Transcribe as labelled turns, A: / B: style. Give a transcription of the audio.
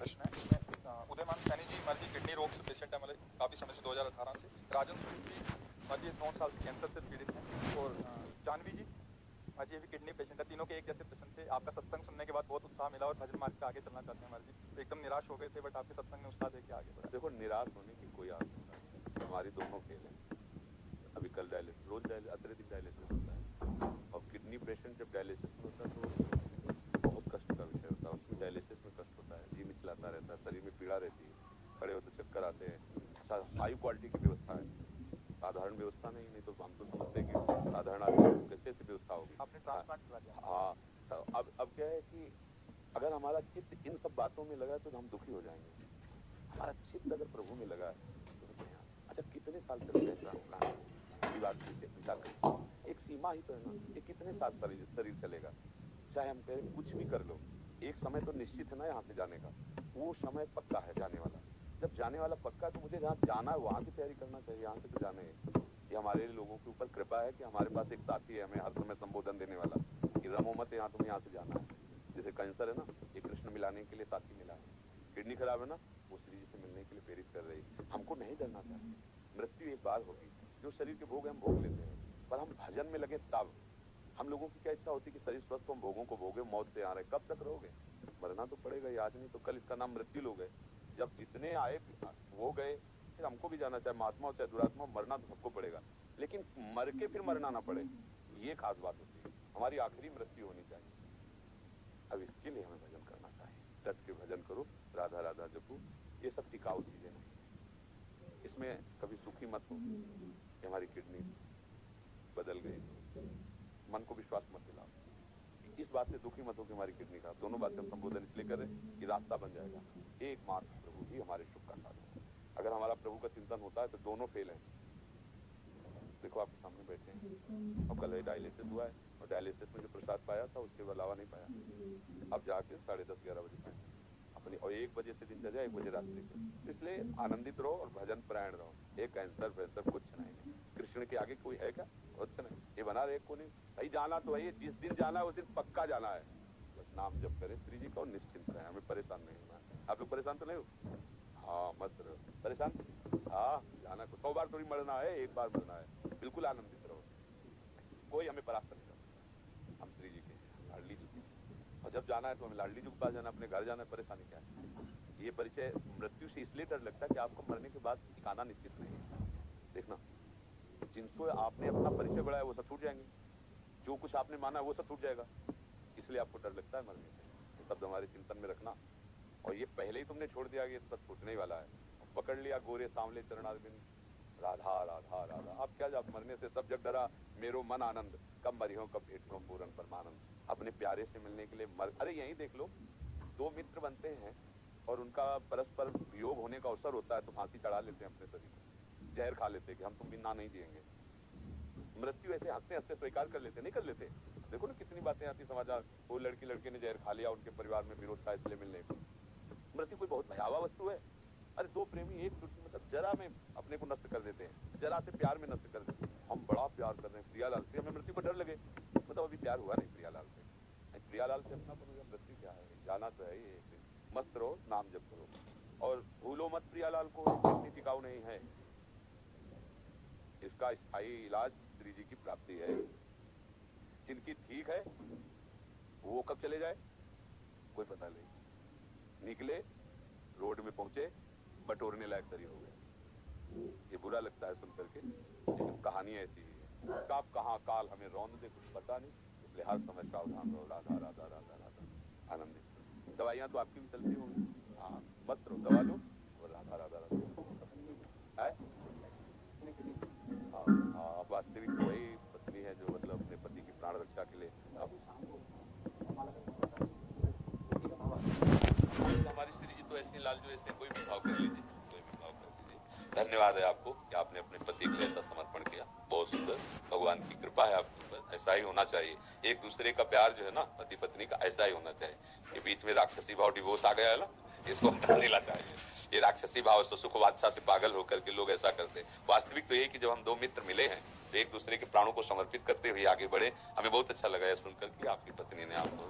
A: प्रश्न है इसमें उदयमान सैनी जी हमारे जी किडनी रोग से पेशेंट है, मतलब काफ़ी समय से 2018 से। राजन सुनील जी हमारे 9 साल से कैंसर से पीड़ित हैं, और जानवी जी हमारे जी भी किडनी पेशेंट है। तीनों के एक जैसे प्रश्न थे। आपका सत्संग सुनने के बाद बहुत उत्साह मिला और भजन मार्ग पे आगे चलना चाहते हैं हमारे जी। तो एकदम निराश हो गए थे, बट आपके सत्संग ने उत्साह देके आगे बढ़ा।
B: देखो, निराश होने की कोई आवश्यकता नहीं, हमारी दोनों फेल है। अभी कल डायलिसिस, रोज अत्यधिक डायलिसिस होता है, और किडनी पेशेंट जब डायलिसिस में होता है तो बहुत कष्ट का विषय होता है। उसमें डायलिसिस में कष्ट होता है, जी मिचलाता रहता है, शरीर में पीड़ा रहती है, खड़े होते चक्कर आते हैं। हाई क्वालिटी की व्यवस्था है, साधारण व्यवस्था नहीं तो हम तो समझते हैं कि साधारण आदमी कैसे ऐसी व्यवस्था होगी।
A: आपने ट्रांसप्लांट करा दिया?
B: हाँ, तो अब क्या है कि अगर हमारा चित्त इन सब बातों में लगा तो हम दुखी हो जाएंगे। हमारा चित्त अगर प्रभु में लगा तो बढ़िया। अच्छा, कितने साल चल रहे एक सीमा ही तो है ना, ये कितने साल शरीर चलेगा। चाहे हम कहें कुछ भी कर लो, एक समय तो निश्चित है ना यहाँ से जाने का। वो समय पक्का है जाने वाला। जब जाने वाला पक्का है तो मुझे जहाँ जाना है वहां की तैयारी करना चाहिए। यहाँ से तो जाने है। ये हमारे लोगों के ऊपर कृपा है कि हमारे पास एक साथी है हमें हर समय संबोधन देने वाला कि रमो मत, यहाँ तुम्हें यहाँ से जाना है। जैसे कैंसर है ना, ये कृष्ण मिलाने के लिए साथी मिला है। किडनी खराब है ना, वो श्री जी से मिलने के लिए प्रेरित कर रही है। हमको नहीं डरना चाहिए। मृत्यु एक बार होगी, जो शरीर के भोग हम भोग लेते हैं, पर हम भजन में लगे तब। हम लोगों की क्या इच्छा होती है कि शरीर स्वस्थ, हम भोगों को भोगे, मौत से आ रहे, कब तक रहोगे? मरना तो पड़ेगा ही, आज नहीं तो कल। इसका नाम मृत्यु लोग है। जब जितने आए वो गए, फिर हमको भी जाना, चाहे महात्मा हो चाहे दुरात्मा, मरना तो सबको पड़ेगा, लेकिन मर के फिर मरना ना पड़े, ये खास बात होती है। हमारी आखिरी मृत्यु होनी चाहिए। अब इसके लिए हमें भजन करना चाहिए। डट के भजन करो, राधा राधा जपो। ये सब टिकाऊ चीजें नहीं। इसमें कभी सुखी मत हो कि हमारी किडनी बदल गई, मन को विश्वास मत दिलाओ। इस बात से दुखी मत हो कि हमारी किडनी खराब। दोनों बातें हम संबोधन इसलिए कर रहे हैं कि रास्ता बन जाएगा। एकमात्र प्रभु ही हमारे सुख का साधन है। अगर हमारा प्रभु का चिंतन होता है तो दोनों फेल है। देखो आपके सामने बैठे हैं, अब कल डायलिसिस हुआ है, और डायलिसिस में जो प्रसाद पाया था उसके अलावा नहीं पाया। अब जाके 10:30-11 बजे पाए अपनी, और 1 बजे से दिनचर्या, 1 बजे रात्रि के। इसलिए आनंदित रहो और भजन परायण रहो। एक कैंसर वैंसर कुछ नहीं, कृष्ण के आगे कोई है क्या? कुछ नहीं। ये बना रहे को नहीं भाई, जाना तो है, जिस दिन जाना है उस दिन पक्का जाना है। बस नाम जप करे श्री जी का और निश्चिंत रहे, हमें परेशान नहीं होना है। आप लोग परेशान तो नहीं हो? हाँ मत रहो परेशान। हाँ, जाना को 100 बार थोड़ी मरना है, एक बार मरना है। बिल्कुल आनंदित रहो, कोई हमें परास्त नहीं कर सकता। हम श्री जी के लाडली जी के, और जब जाना है तो हमें लाडली जी के पास जाना, अपने घर जाना है। परेशानी क्या है? ये परिचय मृत्यु से इसलिए डर लगता है कि आपको मरने के बाद ठिकाना निश्चित नहीं है। देखना, जिनको आपने अपना परिचय बढ़ाया वो सब छूट जाएंगे, जो कुछ आपने माना वो सब छूट जाएगा। इसलिए आपको डर लगता है मरने से। ये शब्द हमारे चिंतन में रखना। और ये पहले ही तुमने छोड़ दिया कि ये सब छूटने ही वाला है, पकड़ लिया गोरे सांवले चरणारविंद, राधा राधा राधा। अब क्या, जब मरने से सब जग डरा, मेरो मन आनंद, कब मरियो कब भेटियो पूरन परमानंद। अपने प्यारे से मिलने के लिए अरे यही देख लो, 2 मित्र बनते हैं और उनका परस्पर वियोग होने का अवसर होता है तो फांसी चढ़ा लेते हैं अपने शरीर को, जहर खा लेते हैं कि हम तुम बिना नहीं जिएंगे। मृत्यु ऐसे हंसते हंसते स्वीकार कर लेते, नहीं कर लेते? देखो ना कितनी बातें आती समाचार, वो लड़के ने जहर खा लिया, उनके परिवार में विरोध था इसलिए मिलने को। मृत्यु कोई बहुत भयावह वस्तु है। अरे 2 प्रेमी एक चुटकी मतलब जरा में अपने को नष्ट कर देते हैं, जरा से प्यार में नष्ट कर देते हैं। हम बड़ा प्यार कर रहे हैं प्रियालाल से, हमें मृत्यु को डर लगे, मतलब अभी प्यार हुआ नहीं प्रियालाल से। प्रियालाल से अपना मृत्यु क्या है? जाना तो है ये। मस्त रहो, नाम जप करो, और भूलो मत प्रियालाल को, इतनी टिकाऊ नहीं है। इसका स्थायी इलाज श्री जी की प्राप्ति है। जिनकी ठीक है वो कब चले जाए कोई पता नहीं। निकले, रोड में पहुंचे, बटोरने लायक शरीर हो गए। ये बुरा लगता है सुन करके, लेकिन कहानी ऐसी है। कब कहाँ काल हमें रौंद दे कुछ पता नहीं, इसलिए हर समय सावधान रहो। राधा राधा राधा राधा, आनंदित। दवाइयां तो आपकी भी चलती होंगी, हाँ मत रहो, दवा लो और राधा राधा राधा। वास्तविक वही पत्नी है जो मतलब अपने पति की प्राण रक्षा के लिए हमारी श्री जी तो ऐसी लालजू, ऐसे कोई भी भाव कर लीजिए, कोई भी भाव कर लीजिए। धन्यवाद है आपको कि आपने अपने पति के लिए ऐसा समर्पण किया। बहुत सुंदर, भगवान की कृपा है आपके ऊपर। ऐसा ही होना चाहिए। एक दूसरे का प्यार जो है ना, पति पत्नी का, ऐसा ही होना चाहिए। ये बीच में राक्षसी भाव डिवोर्स आ गया है ना, इसको हटा देना चाहिए। ये राक्षसी भाव तो सुख बादशाह से पागल होकर के लोग ऐसा करते हैं। वास्तविक तो ये कि जब हम 2 मित्र मिले हैं तो एक दूसरे के प्राणों को समर्पित करते हुए आगे बढ़े। हमें बहुत अच्छा लगा है सुनकर कि आपकी पत्नी ने आपको